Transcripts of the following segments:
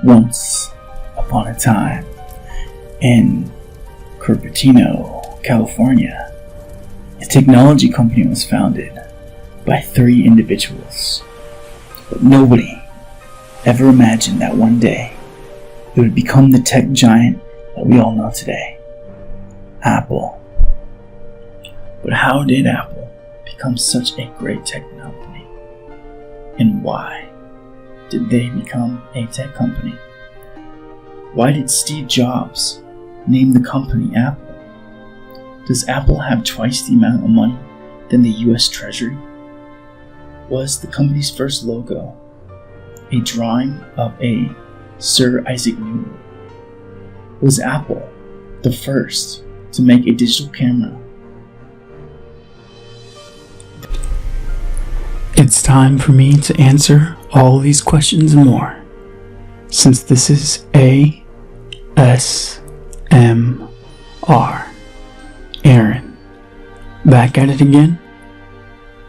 Once upon a time, in Cupertino, California, a technology company was founded by 3 individuals. But nobody ever imagined that one day it would become the tech giant that we all know today, Apple. But how did Apple become such a great tech company? And why did they become a tech company? Why did Steve Jobs name the company Apple? Does Apple have twice the amount of money than the US Treasury? Was the company's first logo a drawing of a Sir Isaac Newton? Was Apple the first to make a digital camera? It's time for me to answer all these questions and more, since this is ASMR. Aaron, back at it again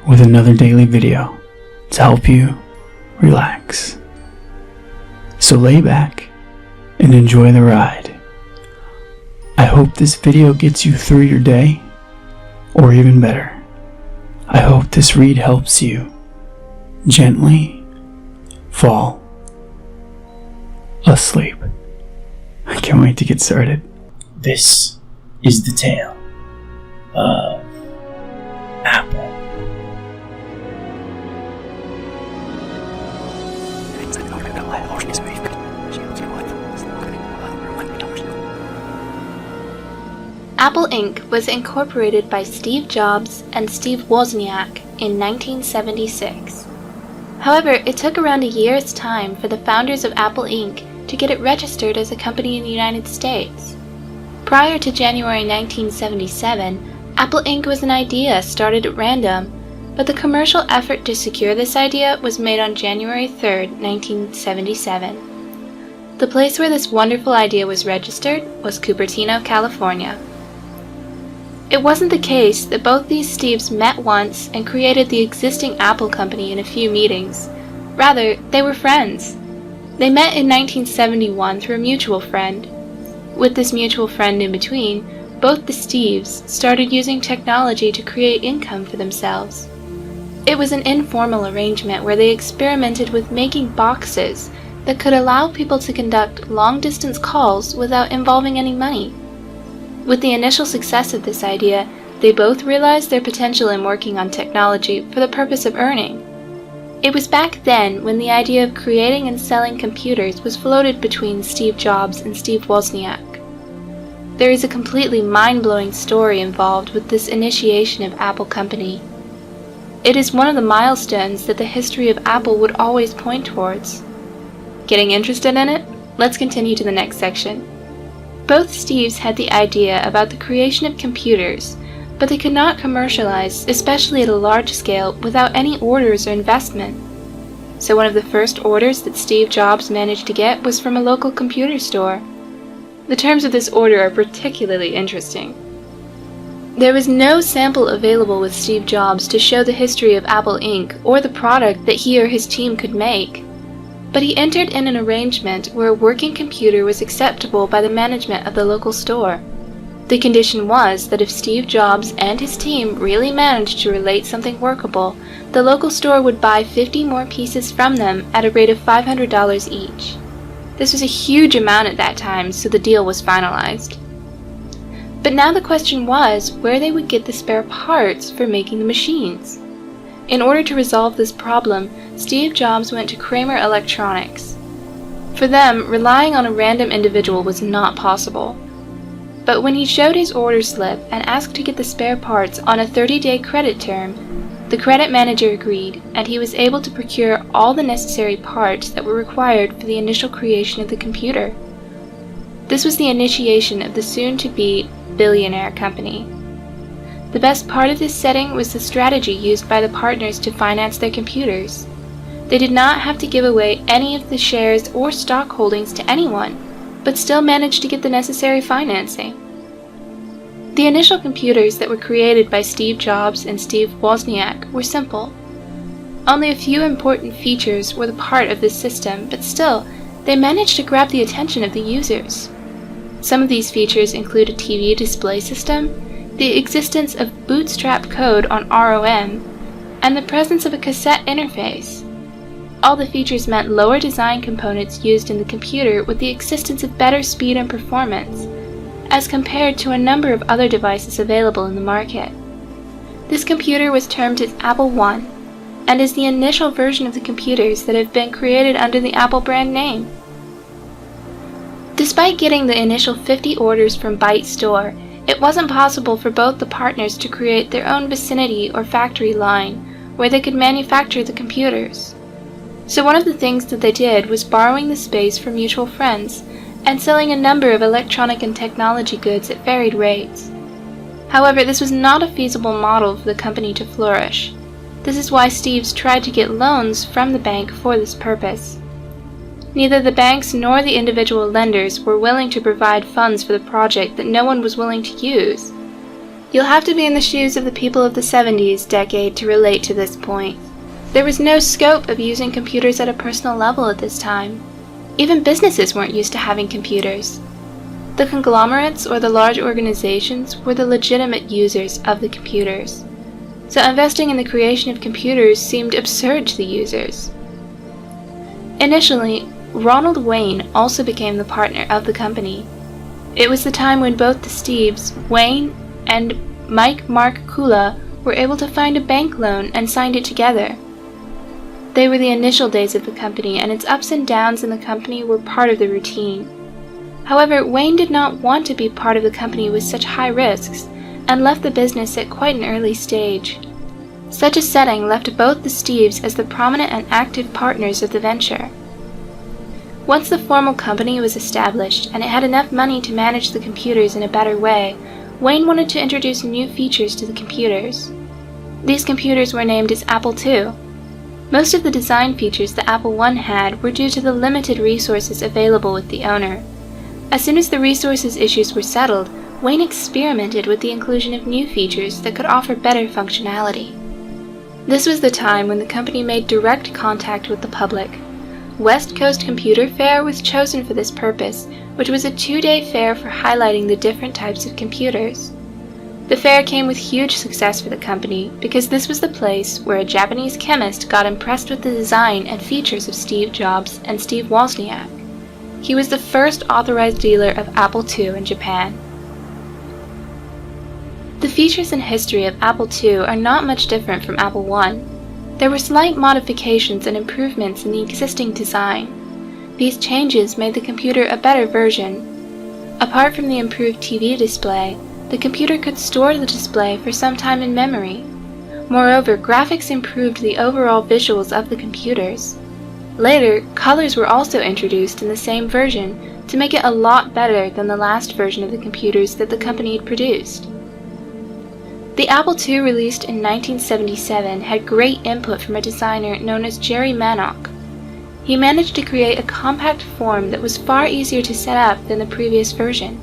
with another daily video to help you relax. So lay back and enjoy the ride. I hope this video gets you through your day, or even better, I hope this read helps you gently fall asleep. I can't wait to get started. This is the tale of Apple. Apple Inc. was incorporated by Steve Jobs and Steve Wozniak in 1976. However, it took around a year's time for the founders of Apple Inc. to get it registered as a company in the United States. Prior to January 1977, Apple Inc. was an idea started at random, but the commercial effort to secure this idea was made on January 3, 1977. The place where this wonderful idea was registered was Cupertino, California. It wasn't the case that both these Steves met once and created the existing Apple company in a few meetings. Rather, they were friends. They met in 1971 through a mutual friend. With this mutual friend in between, both the Steves started using technology to create income for themselves. It was an informal arrangement where they experimented with making boxes that could allow people to conduct long-distance calls without involving any money. With the initial success of this idea, they both realized their potential in working on technology for the purpose of earning. It was back then when the idea of creating and selling computers was floated between Steve Jobs and Steve Wozniak. There is a completely mind-blowing story involved with this initiation of Apple Company. It is one of the milestones that the history of Apple would always point towards. Getting interested in it? Let's continue to the next section. Both Steves had the idea about the creation of computers, but they could not commercialize, especially at a large scale, without any orders or investment. So one of the first orders that Steve Jobs managed to get was from a local computer store. The terms of this order are particularly interesting. There was no sample available with Steve Jobs to show the history of Apple Inc. or the product that he or his team could make. But he entered in an arrangement where a working computer was acceptable by the management of the local store. The condition was that if Steve Jobs and his team really managed to relate something workable, the local store would buy 50 more pieces from them at a rate of $500 each. This was a huge amount at that time, so the deal was finalized. But now the question was where they would get the spare parts for making the machines. In order to resolve this problem, Steve Jobs went to Kramer Electronics. For them, relying on a random individual was not possible. But when he showed his order slip and asked to get the spare parts on a 30-day credit term, the credit manager agreed, and he was able to procure all the necessary parts that were required for the initial creation of the computer. This was the initiation of the soon-to-be billionaire company. The best part of this setting was the strategy used by the partners to finance their computers. They did not have to give away any of the shares or stock holdings to anyone, but still managed to get the necessary financing. The initial computers that were created by Steve Jobs and Steve Wozniak were simple. Only a few important features were the part of this system, but still, they managed to grab the attention of the users. Some of these features include a TV display system, the existence of bootstrap code on ROM, and the presence of a cassette interface. All the features meant lower design components used in the computer with the existence of better speed and performance, as compared to a number of other devices available in the market. This computer was termed as Apple I, and is the initial version of the computers that have been created under the Apple brand name. Despite getting the initial 50 orders from Byte Store, it wasn't possible for both the partners to create their own vicinity or factory line where they could manufacture the computers. So one of the things that they did was borrowing the space from mutual friends and selling a number of electronic and technology goods at varied rates. However, this was not a feasible model for the company to flourish. This is why Steves tried to get loans from the bank for this purpose. Neither the banks nor the individual lenders were willing to provide funds for the project that no one was willing to use. You'll have to be in the shoes of the people of the 70s decade to relate to this point. There was no scope of using computers at a personal level at this time. Even businesses weren't used to having computers. The conglomerates or the large organizations were the legitimate users of the computers. So investing in the creation of computers seemed absurd to the users. Initially, Ronald Wayne also became the partner of the company. It was the time when both the Steves, Wayne, and Mike Mark Kula were able to find a bank loan and signed it together. They were the initial days of the company, and its ups and downs in the company were part of the routine. However, Wayne did not want to be part of the company with such high risks, and left the business at quite an early stage. Such a setting left both the Steves as the prominent and active partners of the venture. Once the formal company was established and it had enough money to manage the computers in a better way, Wayne wanted to introduce new features to the computers. These computers were named as Apple II. Most of the design features that Apple I had were due to the limited resources available with the owner. As soon as the resources issues were settled, Wayne experimented with the inclusion of new features that could offer better functionality. This was the time when the company made direct contact with the public. West Coast Computer Fair was chosen for this purpose, which was a 2-day fair for highlighting the different types of computers. The fair came with huge success for the company because this was the place where a Japanese chemist got impressed with the design and features of Steve Jobs and Steve Wozniak. He was the first authorized dealer of Apple II in Japan. The features and history of Apple II are not much different from Apple I. There were slight modifications and improvements in the existing design. These changes made the computer a better version. Apart from the improved TV display, the computer could store the display for some time in memory. Moreover, graphics improved the overall visuals of the computers. Later, colors were also introduced in the same version to make it a lot better than the last version of the computers that the company had produced. The Apple II, released in 1977, had great input from a designer known as Jerry Manock. He managed to create a compact form that was far easier to set up than the previous version.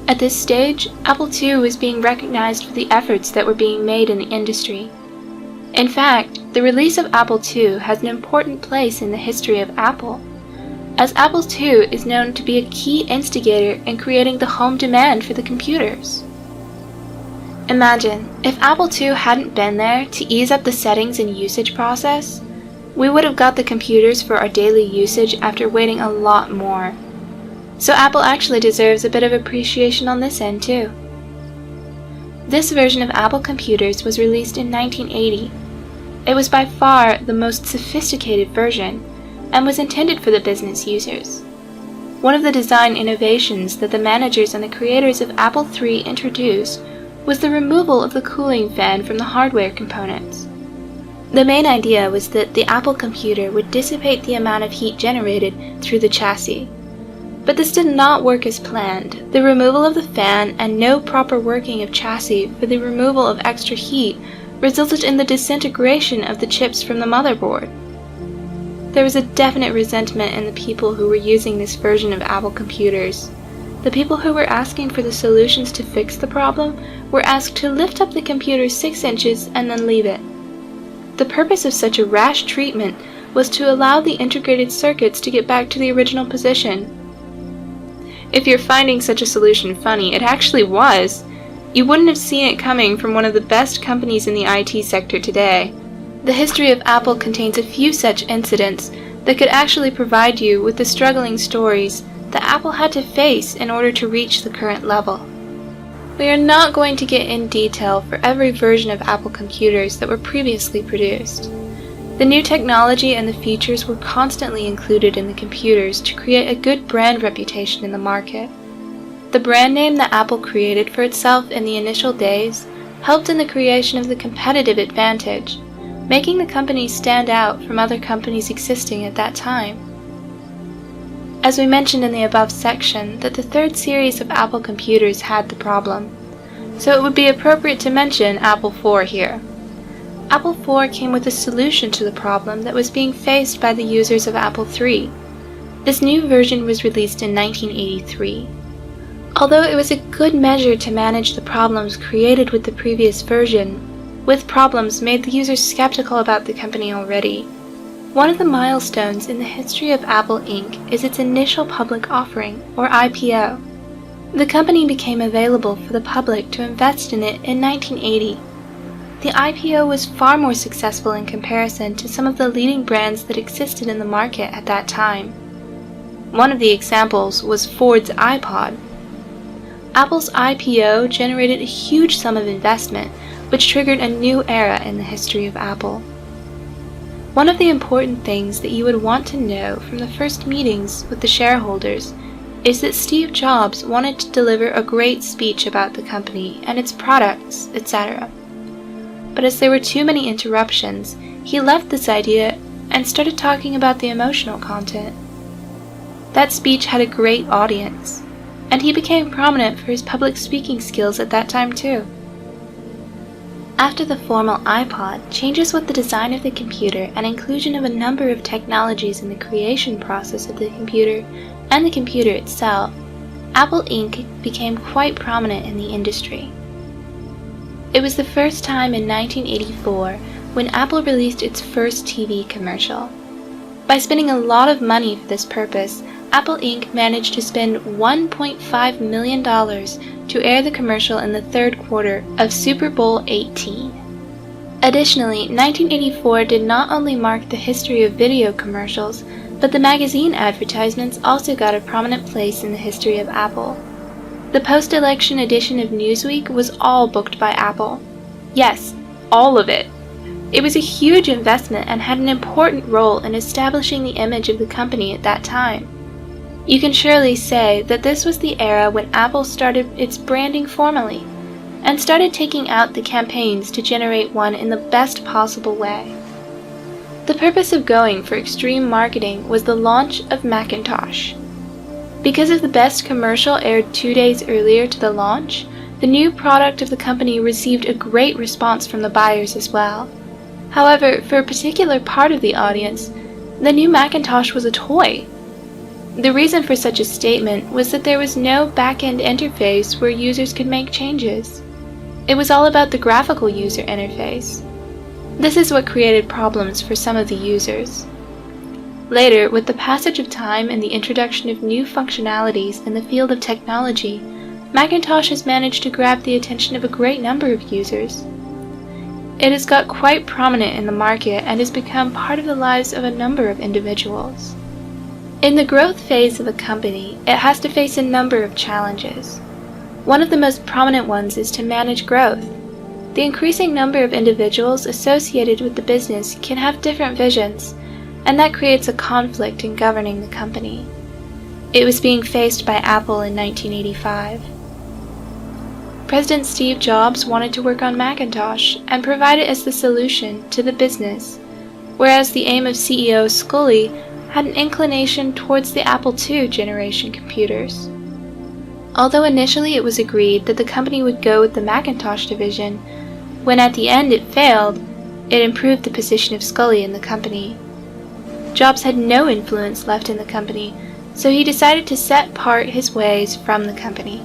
At this stage, Apple II was being recognized for the efforts that were being made in the industry. In fact, the release of Apple II has an important place in the history of Apple, as Apple II is known to be a key instigator in creating the home demand for the computers. Imagine, if Apple II hadn't been there to ease up the settings and usage process, we would have got the computers for our daily usage after waiting a lot more. So Apple actually deserves a bit of appreciation on this end too. This version of Apple computers was released in 1980. It was by far the most sophisticated version, and was intended for the business users. One of the design innovations that the managers and the creators of Apple III introduced was the removal of the cooling fan from the hardware components. The main idea was that the Apple computer would dissipate the amount of heat generated through the chassis. But this did not work as planned. The removal of the fan and no proper working of chassis for the removal of extra heat resulted in the disintegration of the chips from the motherboard. There was a definite resentment in the people who were using this version of Apple computers. The people who were asking for the solutions to fix the problem were asked to lift up the computer 6 inches and then leave it. The purpose of such a rash treatment was to allow the integrated circuits to get back to the original position. If you're finding such a solution funny, it actually was. You wouldn't have seen it coming from one of the best companies in the IT sector today. The history of Apple contains a few such incidents that could actually provide you with the struggling stories that Apple had to face in order to reach the current level. We are not going to get in detail for every version of Apple computers that were previously produced. The new technology and the features were constantly included in the computers to create a good brand reputation in the market. The brand name that Apple created for itself in the initial days helped in the creation of the competitive advantage, making the company stand out from other companies existing at that time. As we mentioned in the above section, that the third series of Apple computers had the problem, so it would be appropriate to mention Apple IV here. Apple IV came with a solution to the problem that was being faced by the users of Apple III. This new version was released in 1983. Although it was a good measure to manage the problems created with the previous version, with problems made the users skeptical about the company already. One of the milestones in the history of Apple Inc. is its initial public offering, or IPO. The company became available for the public to invest in it in 1980. The IPO was far more successful in comparison to some of the leading brands that existed in the market at that time. One of the examples was Ford's iPod. Apple's IPO generated a huge sum of investment, which triggered a new era in the history of Apple. One of the important things that you would want to know from the first meetings with the shareholders is that Steve Jobs wanted to deliver a great speech about the company and its products, etc. But as there were too many interruptions, he left this idea and started talking about the emotional content. That speech had a great audience, and he became prominent for his public speaking skills at that time too. After the formal iPod, changes with the design of the computer and inclusion of a number of technologies in the creation process of the computer and the computer itself, Apple Inc. became quite prominent in the industry. It was the first time in 1984 when Apple released its first TV commercial. By spending a lot of money for this purpose, Apple Inc. managed to spend $1.5 million to air the commercial in the third quarter of Super Bowl XVIII. Additionally, 1984 did not only mark the history of video commercials, but the magazine advertisements also got a prominent place in the history of Apple. The post-election edition of Newsweek was all booked by Apple. Yes, all of it. It was a huge investment and had an important role in establishing the image of the company at that time. You can surely say that this was the era when Apple started its branding formally, and started taking out the campaigns to generate one in the best possible way. The purpose of going for extreme marketing was the launch of Macintosh. Because of the best commercial aired 2 days earlier to the launch, the new product of the company received a great response from the buyers as well. However, for a particular part of the audience, the new Macintosh was a toy. The reason for such a statement was that there was no back-end interface where users could make changes. It was all about the graphical user interface. This is what created problems for some of the users. Later, with the passage of time and the introduction of new functionalities in the field of technology, Macintosh has managed to grab the attention of a great number of users. It has got quite prominent in the market and has become part of the lives of a number of individuals. In the growth phase of a company, it has to face a number of challenges. One of the most prominent ones is to manage growth. The increasing number of individuals associated with the business can have different visions, and that creates a conflict in governing the company. It was being faced by Apple in 1985. President Steve Jobs wanted to work on Macintosh and provide it as the solution to the business, whereas the aim of CEO Scully had an inclination towards the Apple II generation computers. Although initially it was agreed that the company would go with the Macintosh division, when at the end it failed, it improved the position of Scully in the company. Jobs had no influence left in the company, so he decided to set part his ways from the company.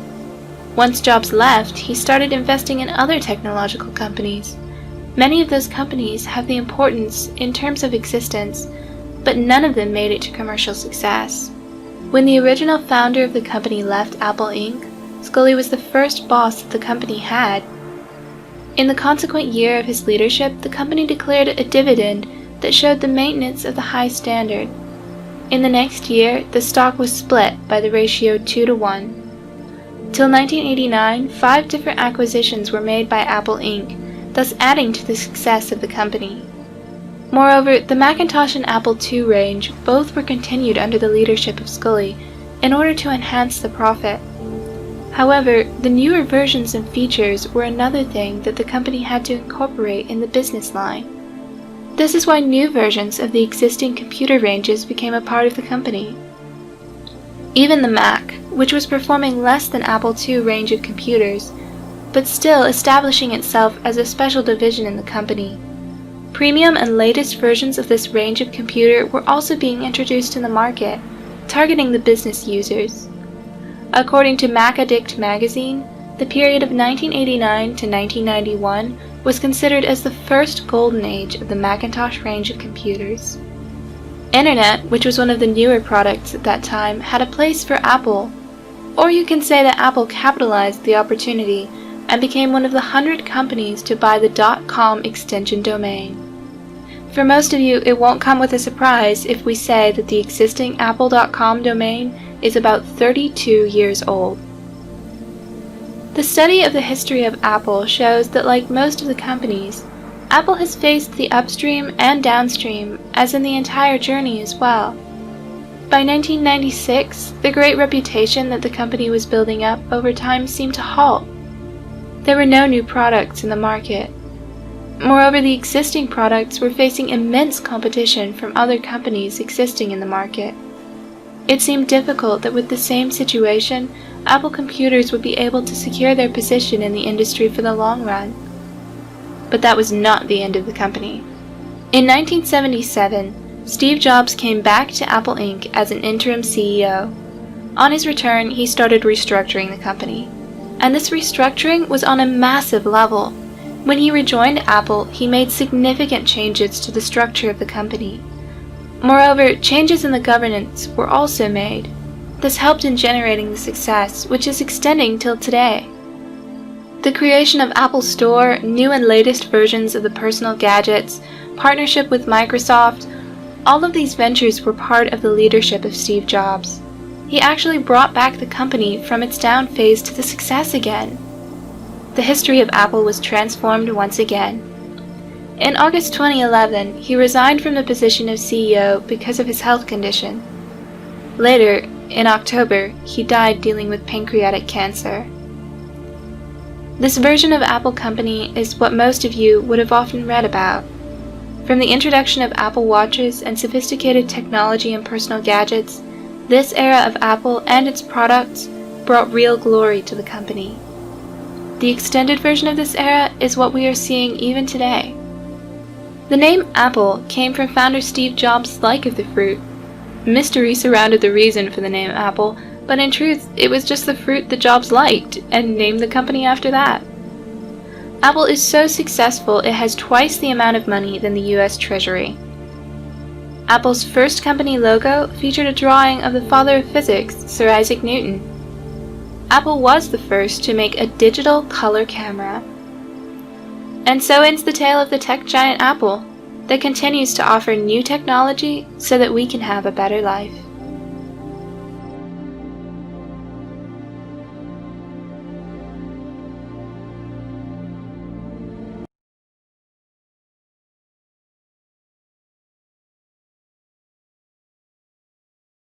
Once Jobs left, he started investing in other technological companies. Many of those companies have the importance in terms of existence, but none of them made it to commercial success. When the original founder of the company left Apple Inc., Sculley was the first boss that the company had. In the consequent year of his leadership, the company declared a dividend that showed the maintenance of the high standard. In the next year, the stock was split by the ratio 2-to-1. Till 1989, 5 different acquisitions were made by Apple Inc., thus adding to the success of the company. Moreover, the Macintosh and Apple II range both were continued under the leadership of Sculley in order to enhance the profit. However, the newer versions and features were another thing that the company had to incorporate in the business line. This is why new versions of the existing computer ranges became a part of the company. Even the Mac, which was performing less than Apple II range of computers, but still establishing itself as a special division in the company. Premium and latest versions of this range of computer were also being introduced in the market, targeting the business users. According to Mac Addict magazine, the period of 1989 to 1991 was considered as the first golden age of the Macintosh range of computers. Internet, which was one of the newer products at that time, had a place for Apple, or you can say that Apple capitalized the opportunity and became one of the 100 companies to buy the .com extension domain. For most of you, it won't come with a surprise if we say that the existing apple.com domain is about 32 years old. The study of the history of Apple shows that, like most of the companies, Apple has faced the upstream and downstream, as in the entire journey as well. By 1996, the great reputation that the company was building up over time seemed to halt. There were no new products in the market. Moreover, the existing products were facing immense competition from other companies existing in the market. It seemed difficult that with the same situation, Apple computers would be able to secure their position in the industry for the long run. But that was not the end of the company. In 1977, Steve Jobs came back to Apple Inc. as an interim CEO. On his return, he started restructuring the company. And this restructuring was on a massive level. When he rejoined Apple, he made significant changes to the structure of the company. Moreover, changes in the governance were also made. This helped in generating the success, which is extending till today. The creation of Apple Store, new and latest versions of the personal gadgets, partnership with Microsoft, all of these ventures were part of the leadership of Steve Jobs. He actually brought back the company from its down phase to the success again. The history of Apple was transformed once again. In August 2011, he resigned from the position of CEO because of his health condition. Later, in October, he died dealing with pancreatic cancer. This version of Apple Company is what most of you would have often read about. From the introduction of Apple Watches and sophisticated technology and personal gadgets, this era of Apple and its products brought real glory to the company. The extended version of this era is what we are seeing even today. The name Apple came from founder Steve Jobs' like of the fruit. Mystery surrounded the reason for the name Apple, but in truth, it was just the fruit that Jobs liked, and named the company after that. Apple is so successful it has twice the amount of money than the US Treasury. Apple's first company logo featured a drawing of the father of physics, Sir Isaac Newton. Apple was the first to make a digital color camera. And so ends the tale of the tech giant Apple, that continues to offer new technology so that we can have a better life.